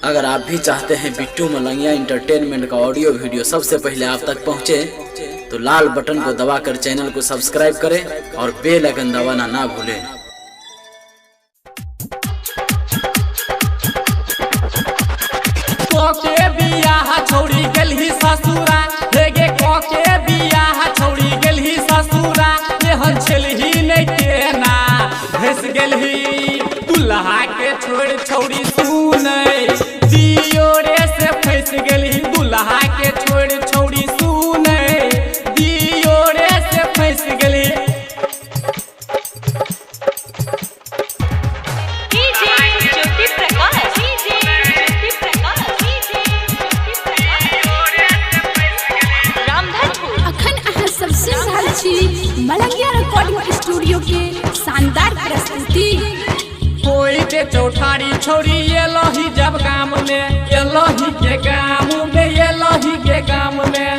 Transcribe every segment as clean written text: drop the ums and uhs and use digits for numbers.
अगर आप भी चाहते हैं बिट्टू मलंगिया इंटरटेनमेंट का ऑडियो वीडियो सबसे पहले आप तक पहुंचे, तो लाल बटन को दबाकर चैनल को सब्सक्राइब करें और बेल आइकन दबाना ना भूलें। कोके बियाह छोड़ी गेलही ससुरा, हेगे कोके बियाह छोड़ी गेलही ससुरा, एहन छलही नहीं केना भस गेलही। दुल्हा के छोड़ छोड़ी सुनै दियो रे से फंस गेलही। दुल्हा के छोड़ छोड़ी सुनै दियो रे से फंस गेलही। मलंगिया रिकॉर्डिंग स्टूडियो के शानदार प्रस्तुति। कोई के चौठारी छोड़ी एलही जब गाम में, एलही के गाम में, एलही के गाम में।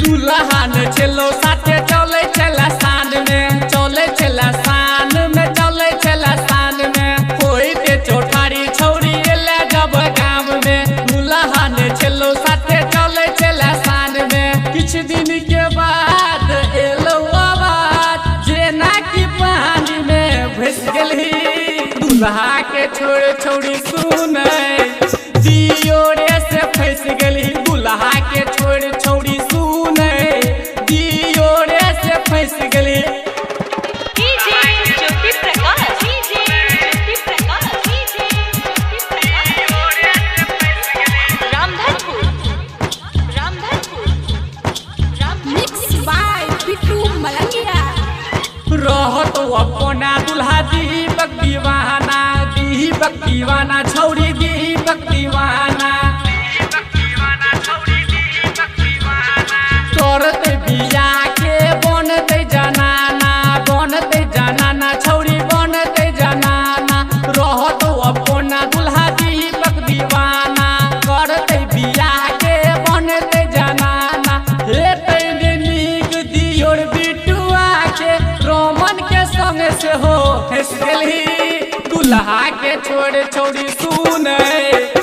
दुल्हा ने चलो साथे चले चला सान में, चले चला सान में, चले चला सान में। कोई के चौठारी छोड़ी एले जब गाम में, दुल्हा ने चलो साथे चले चला सान में। कुछ दिन के बाद एलो आवाज जेना की पानी में भस गेलही। दुल्हा के छोड़ छोड़ी सुनै दियो रे से फंस गेलही। दुल्हा के छोड़ छोड़ी सुनै दियो रे से फंस गेलही। रहत अपना दुल्हा दीपक दीवाना, दीपक दीवाना छौड़ी दीपक दीवाना। करते बिया के बनते जनाना, बनते जनाना छौड़ी बनते जनाना। रहत अपना दुल्हा दीपक दीवाना, करते बिया के बनते जनाना। हेतै नीक दियोर बिटुआ के रोमन के संग से हो फंस गेलही। दुल्हा के छोड़ छोड़ी सुनै